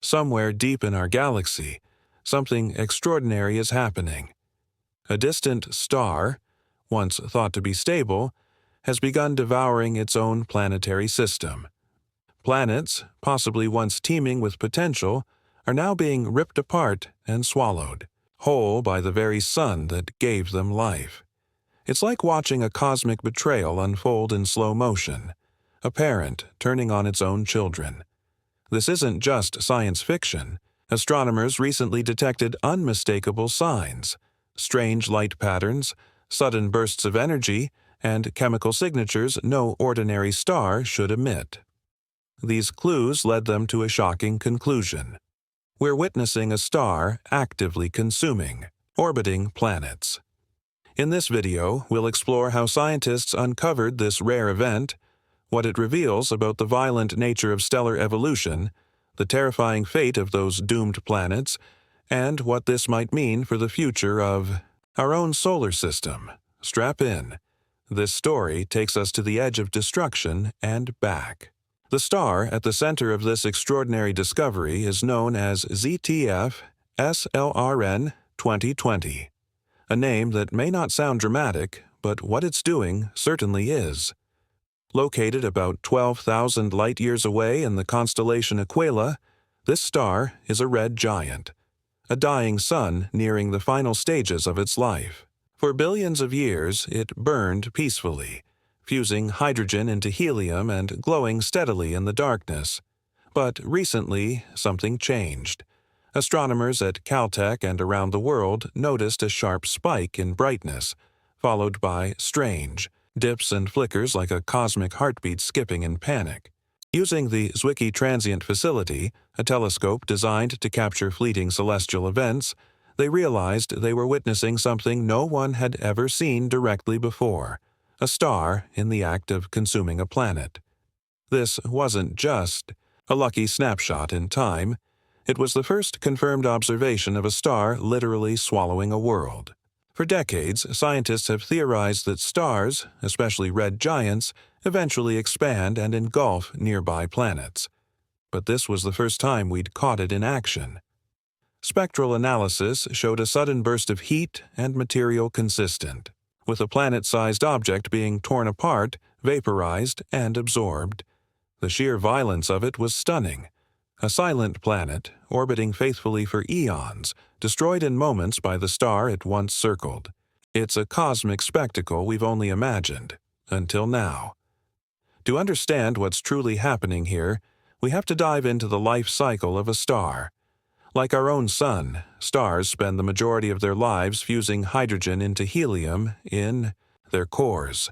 Somewhere deep in our galaxy, something extraordinary is happening. A distant star, once thought to be stable, has begun devouring its own planetary system. Planets, possibly once teeming with potential, are now being ripped apart and swallowed, whole by the very sun that gave them life. It's like watching a cosmic betrayal unfold in slow motion, a parent turning on its own children. This isn't just science fiction. Astronomers recently detected unmistakable signs, strange light patterns, sudden bursts of energy, and chemical signatures no ordinary star should emit. These clues led them to a shocking conclusion. We're witnessing a star actively consuming, orbiting planets. In this video, we'll explore how scientists uncovered this rare event, what it reveals about the violent nature of stellar evolution, the terrifying fate of those doomed planets, and what this might mean for the future of our own solar system. Strap in. This story takes us to the edge of destruction and back. The star at the center of this extraordinary discovery is known as ZTF SLRN 2020, a name that may not sound dramatic, but what it's doing certainly is. Located about 12,000 light-years away in the constellation Aquila, this star is a red giant, a dying sun nearing the final stages of its life. For billions of years, it burned peacefully, fusing hydrogen into helium and glowing steadily in the darkness. But recently, something changed. Astronomers at Caltech and around the world noticed a sharp spike in brightness, followed by strange dips and flickers like a cosmic heartbeat skipping in panic. Using the Zwicky Transient Facility, a telescope designed to capture fleeting celestial events, they realized they were witnessing something no one had ever seen directly before, a star in the act of consuming a planet. This wasn't just a lucky snapshot in time. It was the first confirmed observation of a star literally swallowing a world. For decades, scientists have theorized that stars, especially red giants, eventually expand and engulf nearby planets. But this was the first time we'd caught it in action. Spectral analysis showed a sudden burst of heat and material consistent, with a planet-sized object being torn apart, vaporized, and absorbed. The sheer violence of it was stunning. A silent planet, orbiting faithfully for eons, destroyed in moments by the star it once circled. It's a cosmic spectacle we've only imagined, until now. To understand what's truly happening here, we have to dive into the life cycle of a star. Like our own sun, stars spend the majority of their lives fusing hydrogen into helium in their cores.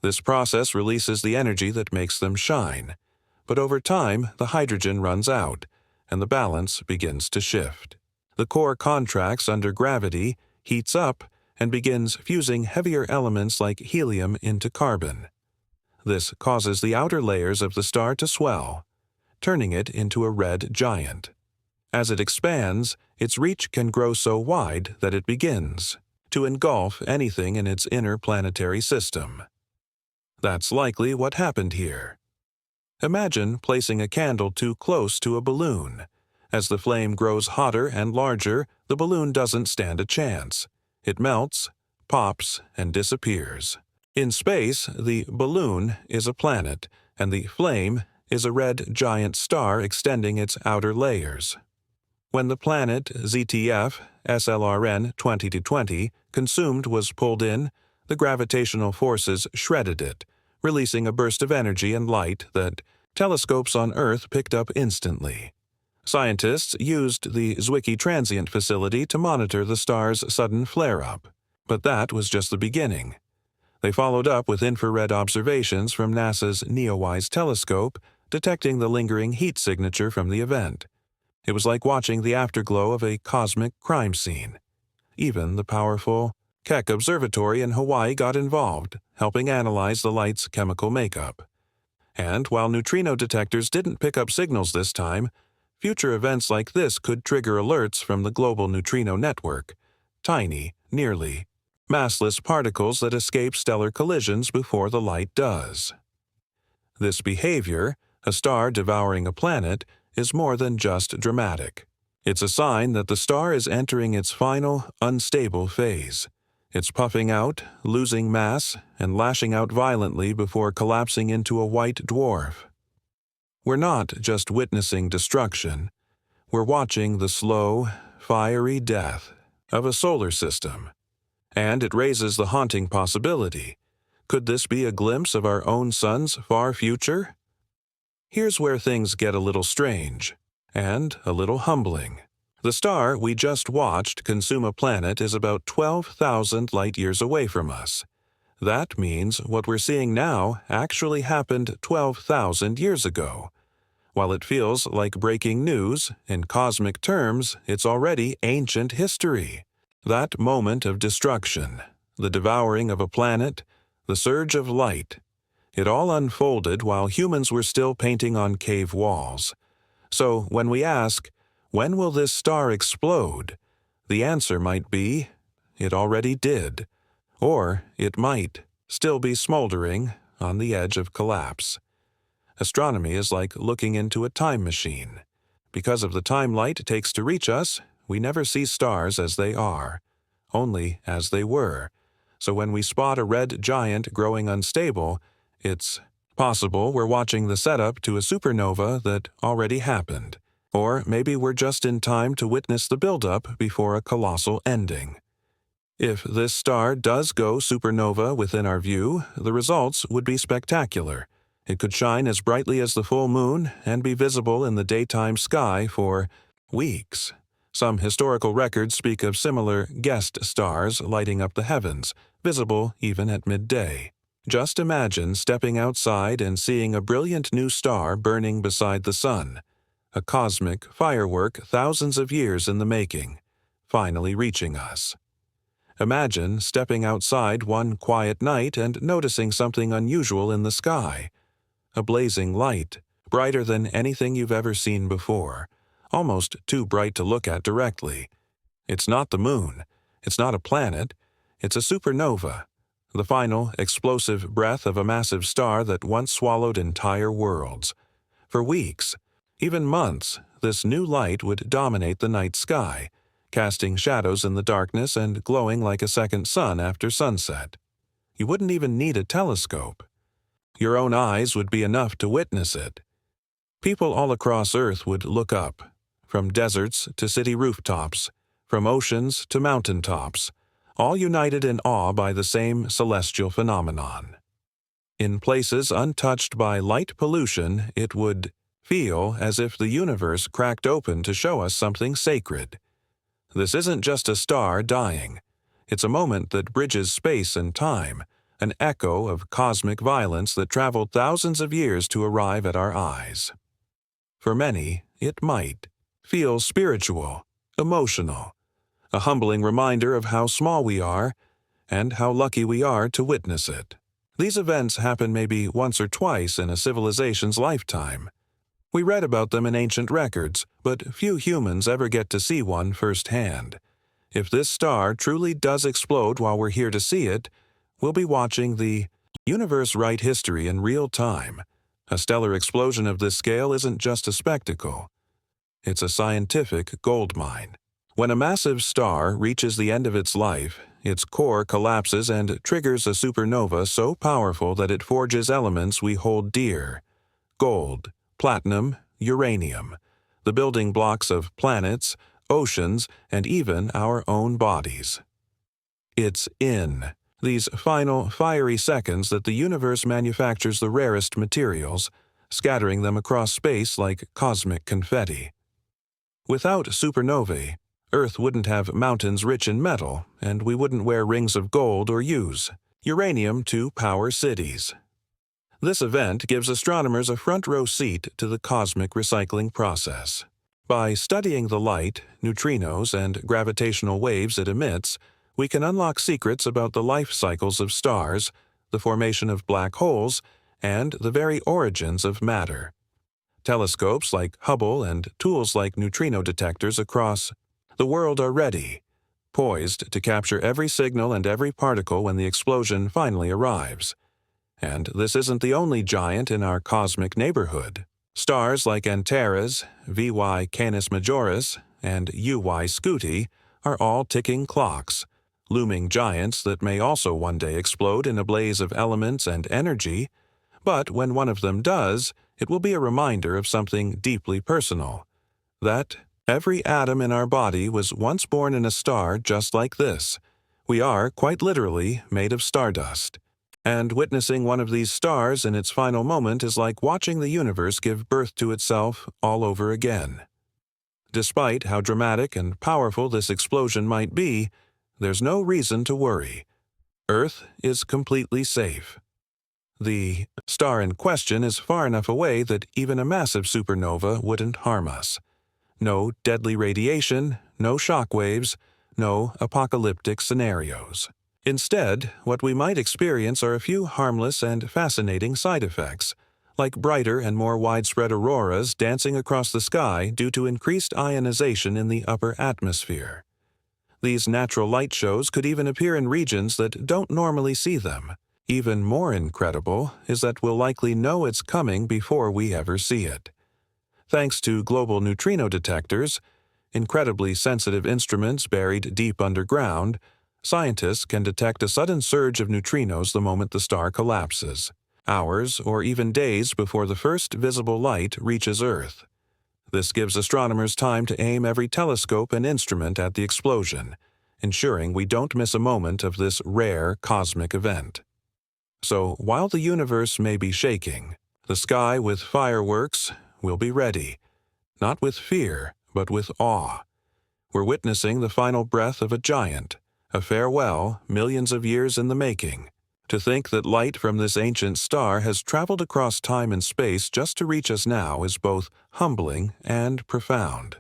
This process releases the energy that makes them shine. But over time, the hydrogen runs out, and the balance begins to shift. The core contracts under gravity, heats up, and begins fusing heavier elements like helium into carbon. This causes the outer layers of the star to swell, turning it into a red giant. As it expands, its reach can grow so wide that it begins to engulf anything in its inner planetary system. That's likely what happened here. Imagine placing a candle too close to a balloon. As the flame grows hotter and larger, the balloon doesn't stand a chance. It melts, pops, and disappears. In space, the balloon is a planet, and the flame is a red giant star extending its outer layers. When the planet ZTF SLRN 2020 consumed was pulled in, the gravitational forces shredded it, releasing a burst of energy and light that telescopes on Earth picked up instantly. Scientists used the Zwicky Transient Facility to monitor the star's sudden flare-up, but that was just the beginning. They followed up with infrared observations from NASA's NEOWISE telescope, detecting the lingering heat signature from the event. It was like watching the afterglow of a cosmic crime scene. Even the powerful Keck Observatory in Hawaii got involved, helping analyze the light's chemical makeup. And while neutrino detectors didn't pick up signals this time, future events like this could trigger alerts from the global neutrino network, tiny, nearly massless particles that escape stellar collisions before the light does. This behavior, a star devouring a planet, is more than just dramatic. It's a sign that the star is entering its final, unstable phase. It's puffing out, losing mass, and lashing out violently before collapsing into a white dwarf. We're not just witnessing destruction. We're watching the slow, fiery death of a solar system. And it raises the haunting possibility. Could this be a glimpse of our own sun's far future? Here's where things get a little strange, and a little humbling. The star we just watched consume a planet is about 12,000 light-years away from us. That means what we're seeing now actually happened 12,000 years ago. While it feels like breaking news, in cosmic terms, it's already ancient history. That moment of destruction, the devouring of a planet, the surge of light, it all unfolded while humans were still painting on cave walls. So when we ask, when will this star explode? The answer might be, it already did. Or it might still be smoldering on the edge of collapse. Astronomy is like looking into a time machine. Because of the time light takes to reach us, we never see stars as they are, only as they were. So when we spot a red giant growing unstable, it's possible we're watching the setup to a supernova that already happened. Or maybe we're just in time to witness the buildup before a colossal ending. If this star does go supernova within our view, the results would be spectacular. It could shine as brightly as the full moon and be visible in the daytime sky for weeks. Some historical records speak of similar guest stars lighting up the heavens, visible even at midday. Just imagine stepping outside and seeing a brilliant new star burning beside the sun. A cosmic firework thousands of years in the making, finally reaching us. Imagine stepping outside one quiet night and noticing something unusual in the sky. A blazing light, brighter than anything you've ever seen before, almost too bright to look at directly. It's not the moon, it's not a planet, it's a supernova, the final explosive breath of a massive star that once swallowed entire worlds. For weeks, even months, this new light would dominate the night sky, casting shadows in the darkness and glowing like a second sun after sunset. You wouldn't even need a telescope. Your own eyes would be enough to witness it. People all across Earth would look up, from deserts to city rooftops, from oceans to mountaintops, all united in awe by the same celestial phenomenon. In places untouched by light pollution, it would feel as if the universe cracked open to show us something sacred. This isn't just a star dying. It's a moment that bridges space and time, an echo of cosmic violence that traveled thousands of years to arrive at our eyes. For many, it might feel spiritual, emotional, a humbling reminder of how small we are and how lucky we are to witness it. These events happen maybe once or twice in a civilization's lifetime. We read about them in ancient records, but few humans ever get to see one firsthand. If this star truly does explode while we're here to see it, we'll be watching the universe write history in real time. A stellar explosion of this scale isn't just a spectacle. It's a scientific goldmine. When a massive star reaches the end of its life, its core collapses and triggers a supernova so powerful that it forges elements we hold dear: gold, platinum, uranium, the building blocks of planets, oceans, and even our own bodies. It's in these final, fiery seconds that the universe manufactures the rarest materials, scattering them across space like cosmic confetti. Without supernovae, Earth wouldn't have mountains rich in metal, and we wouldn't wear rings of gold or use uranium to power cities. This event gives astronomers a front-row seat to the cosmic recycling process. By studying the light, neutrinos, and gravitational waves it emits, we can unlock secrets about the life cycles of stars, the formation of black holes, and the very origins of matter. Telescopes like Hubble and tools like neutrino detectors across the world are ready, poised to capture every signal and every particle when the explosion finally arrives. And this isn't the only giant in our cosmic neighborhood. Stars like Antares, VY Canis Majoris, and UY Scuti are all ticking clocks, looming giants that may also one day explode in a blaze of elements and energy, but when one of them does, it will be a reminder of something deeply personal, that every atom in our body was once born in a star just like this. We are, quite literally, made of stardust. And witnessing one of these stars in its final moment is like watching the universe give birth to itself all over again. Despite how dramatic and powerful this explosion might be, there's no reason to worry. Earth is completely safe. The star in question is far enough away that even a massive supernova wouldn't harm us. No deadly radiation, no shock waves, no apocalyptic scenarios. Instead, what we might experience are a few harmless and fascinating side effects, like brighter and more widespread auroras dancing across the sky due to increased ionization in the upper atmosphere. These natural light shows could even appear in regions that don't normally see them. Even more incredible is that we'll likely know it's coming before we ever see it. Thanks to global neutrino detectors, incredibly sensitive instruments buried deep underground, scientists can detect a sudden surge of neutrinos the moment the star collapses, hours or even days before the first visible light reaches Earth. This gives astronomers time to aim every telescope and instrument at the explosion, ensuring we don't miss a moment of this rare cosmic event. So, while the universe may be shaking, the sky with fireworks will be ready, not with fear, but with awe. We're witnessing the final breath of a giant, a farewell millions of years in the making. To think that light from this ancient star has traveled across time and space just to reach us now is both humbling and profound.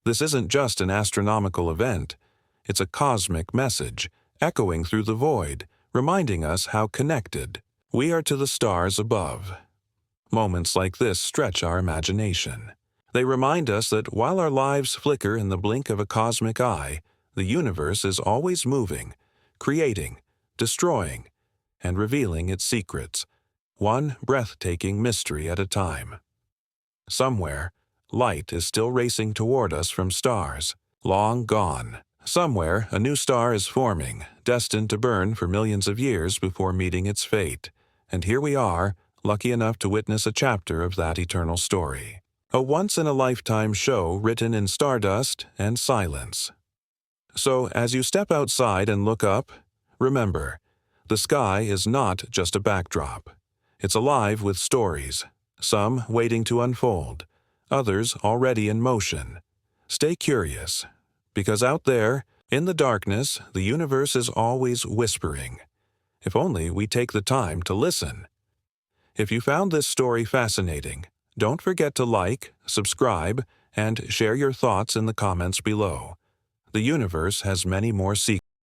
This isn't just an astronomical event. It's a cosmic message, echoing through the void, reminding us how connected we are to the stars above. Moments like this stretch our imagination. They remind us that while our lives flicker in the blink of a cosmic eye, the universe is always moving, creating, destroying, and revealing its secrets, one breathtaking mystery at a time. Somewhere, light is still racing toward us from stars, long gone. Somewhere, a new star is forming, destined to burn for millions of years before meeting its fate. And here we are, lucky enough to witness a chapter of that eternal story. A once-in-a-lifetime show written in stardust and silence. So, as you step outside and look up, remember, the sky is not just a backdrop. It's alive with stories, some waiting to unfold, others already in motion. Stay curious, because out there, in the darkness, the universe is always whispering. If only we take the time to listen. If you found this story fascinating, don't forget to like, subscribe, and share your thoughts in the comments below. The universe has many more secrets.